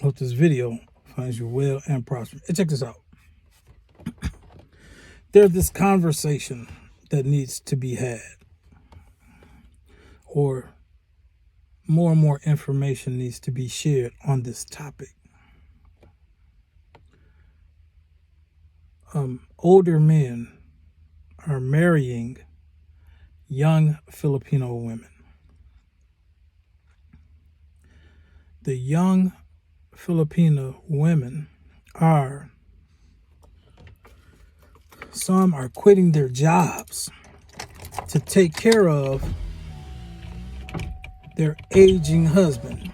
Hope this video finds you well and prosperous. And check this out. There's this conversation that needs to be had, or more and more information needs to be shared on this topic. Older men are marrying young Filipino women. The young Filipino women some are quitting their jobs to take care of their aging husband.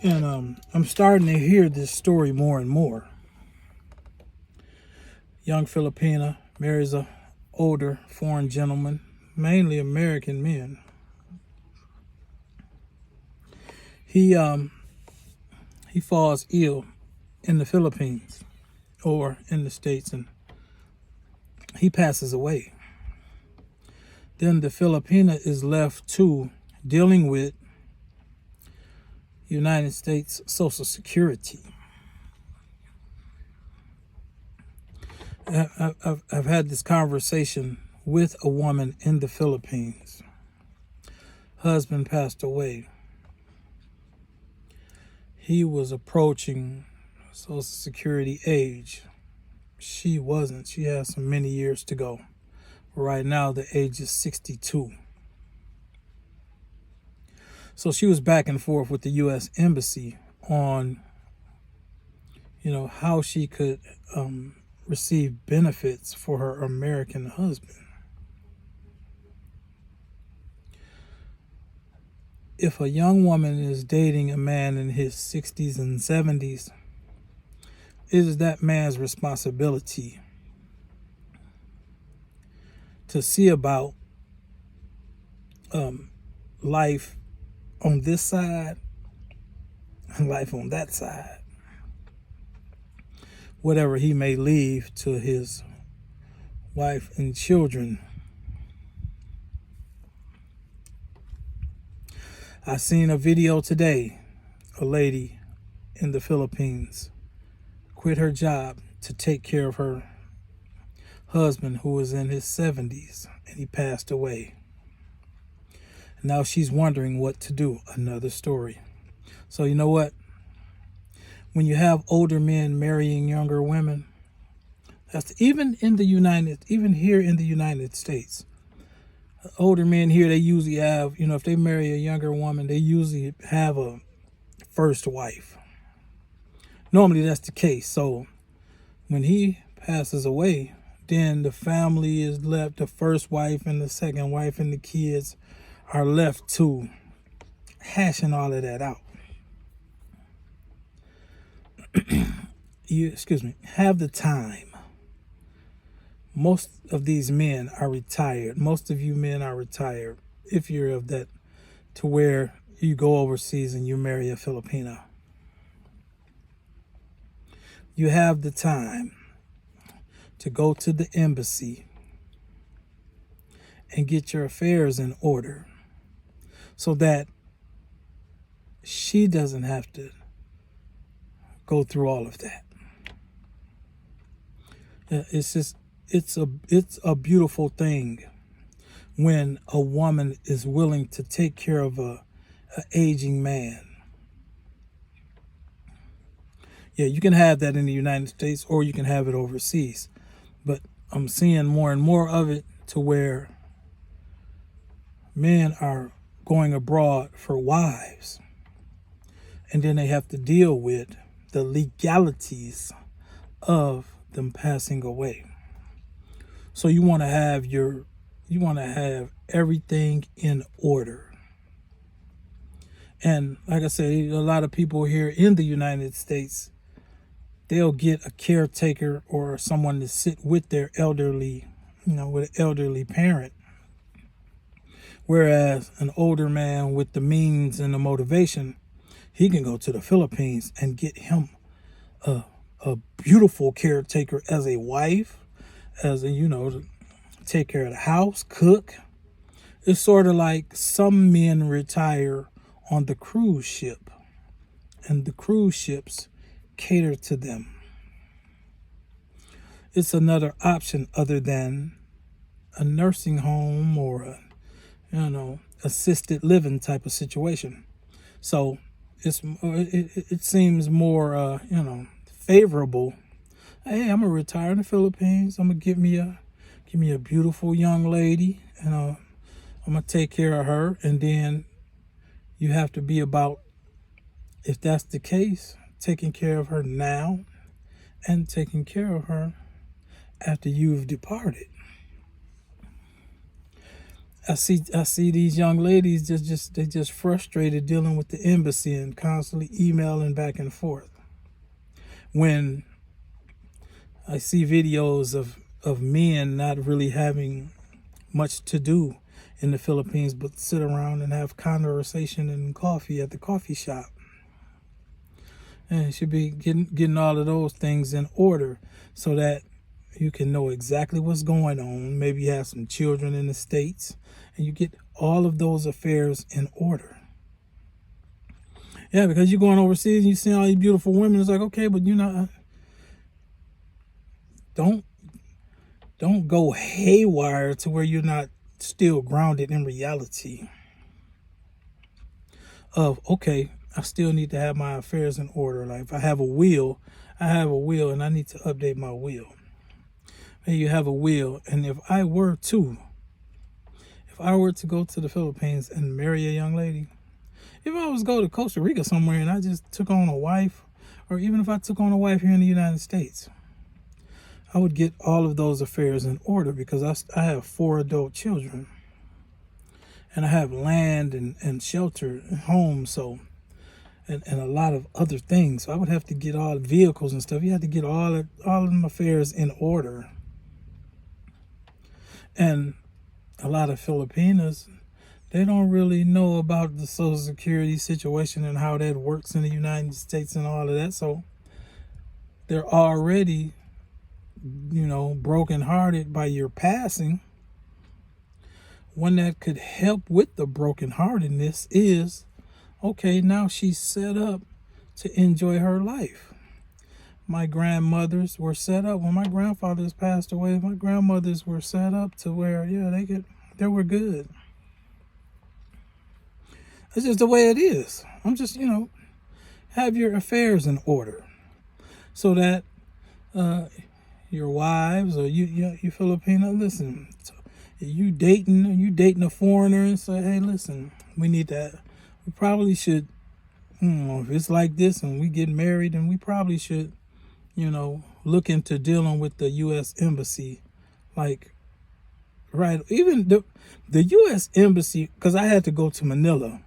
And I'm starting to hear this story more and more. Young Filipina marries a older foreign gentleman, mainly American men. He falls ill in the Philippines or in the States, and he passes away. Then the Filipina is left to dealing with United States Social Security. I've had this conversation with a woman in the Philippines. Husband passed away. He was approaching Social Security age. She wasn't. She has some many years to go. Right now, the age is 62. So she was back and forth with the U.S. Embassy on, how she could receive benefits for her American husband. If a young woman is dating a man in his 60s and 70s, it is that man's responsibility to see about life on this side and life on that side. Whatever he may leave to his wife and children. I seen a video today, a lady in the Philippines quit her job to take care of her husband who was in his 70s and he passed away. Now she's wondering what to do. Another story. So you know what? When you have older men marrying younger women, even here in the United States, older men here, they usually have, if they marry a younger woman, they usually have a first wife. Normally that's the case. So when he passes away, then the family is left, the first wife and the second wife and the kids are left to hashing all of that out. Have the time. Most of these men are retired. Most of you men are retired. If you're of that, to where you go overseas and you marry a Filipina. You have the time to go to the embassy and get your affairs in order so that she doesn't have to go through all of that. It's a beautiful thing when a woman is willing to take care of a aging man. Yeah, you can have that in the United States or you can have it overseas. But I'm seeing more and more of it to where men are going abroad for wives. And then they have to deal with the legalities of them passing away. So you want to have everything in order. And like I said, a lot of people here in the United States, they'll get a caretaker or someone to sit with their elderly, with an elderly parent. Whereas an older man with the means and the motivation, he can go to the Philippines and get him a beautiful caretaker as a wife, to take care of the house, cook. It's sort of like some men retire on the cruise ship, and the cruise ships cater to them. It's another option other than a nursing home or a, assisted living type of situation. So it seems more, favorable. Hey, I'm gonna retire in the Philippines. I'm gonna give me a beautiful young lady, and I'm gonna take care of her. And then you have to be about, if that's the case, taking care of her now and taking care of her after you've departed. I see these young ladies just frustrated dealing with the embassy and constantly emailing back and forth. When I see videos of men not really having much to do in the Philippines but sit around and have conversation and coffee at the coffee shop. And you should be getting all of those things in order so that you can know exactly what's going on. Maybe you have some children in the States, and you get all of those affairs in order. Yeah, because you're going overseas and you see all these beautiful women. It's like, okay, but don't go haywire to where you're not still grounded in reality of, okay, I still need to have my affairs in order. Like if I have a will, and I need to update my will. Hey, you have a will, and if I were to go to the Philippines and marry a young lady, if I was to go to Costa Rica somewhere and I just took on a wife, or even if I took on a wife here in the United States, I would get all of those affairs in order because I have 4 adult children, and I have land and shelter and home, so and a lot of other things. So I would have to get all the vehicles and stuff. You have to get all of them affairs in order. And a lot of Filipinas, they don't really know about the Social Security situation and how that works in the United States and all of that. So they're already, brokenhearted by your passing. One that could help with the brokenheartedness is, okay, now she's set up to enjoy her life. My grandmothers were set up when my grandfathers passed away. My grandmothers were set up to where, they were good. It's just the way it is. I'm just, have your affairs in order so that your wives or you Filipino, listen, you dating a foreigner and say, hey, listen, we probably should, if it's like this and we get married, and we probably should, look into dealing with the U.S. Embassy. Like, right, even the U.S. Embassy, because I had to go to Manila.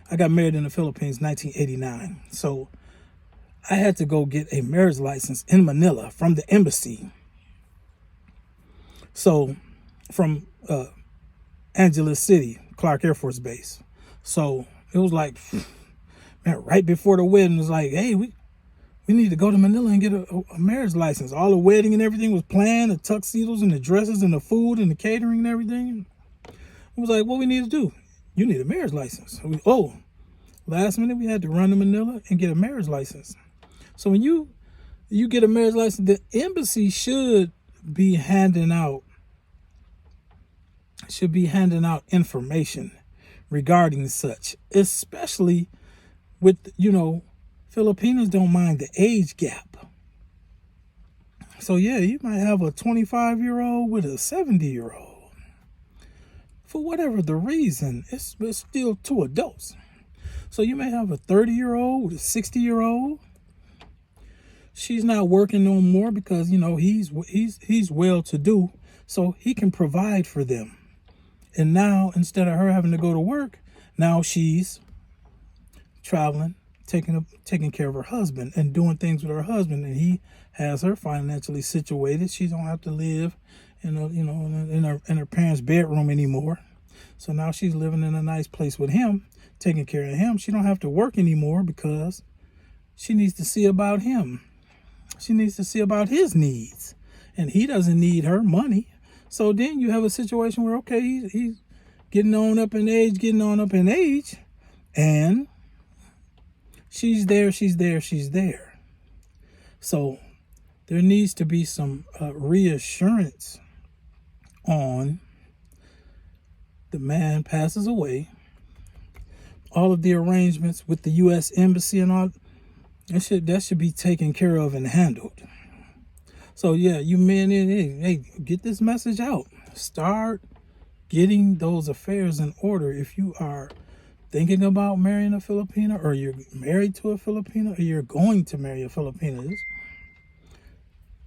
I got married in the Philippines 1989. So I had to go get a marriage license in Manila from the embassy. So from Angeles City, Clark Air Force Base. So it was like, man, right before the wedding, it was like, hey, we need to go to Manila and get a marriage license. All the wedding and everything was planned, the tuxedos and the dresses and the food and the catering and everything. It was like, what we need to do? You need a marriage license. Last minute we had to run to Manila and get a marriage license. So when you get a marriage license, the embassy should be handing out information regarding such, especially with, Filipinos don't mind the age gap. So yeah, you might have a 25-year-old with a 70-year-old. For whatever the reason, it's still 2 adults. So you may have a 30-year-old with a 60-year-old. She's not working no more because, he's well-to-do, so he can provide for them. And now, instead of her having to go to work, now she's traveling, taking care of her husband and doing things with her husband, and he has her financially situated. She don't have to live in her parents' bedroom anymore. So now she's living in a nice place with him, taking care of him. She don't have to work anymore because she needs to see about him. She needs to see about his needs, and he doesn't need her money. So then you have a situation where, okay, he's getting on up in age, And she's there. So there needs to be some reassurance on the man passes away. All of the arrangements with the U.S. Embassy and all, that should be taken care of and handled. So yeah, you men, hey, get this message out. Start getting those affairs in order. If you are thinking about marrying a Filipina, or you're married to a Filipina, or you're going to marry a Filipina,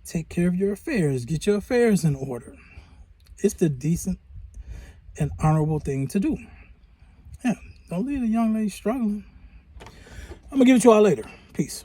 take care of your affairs. Get your affairs in order. It's the decent and honorable thing to do. Yeah, don't leave a young lady struggling. I'm going to give it to y'all later. Peace.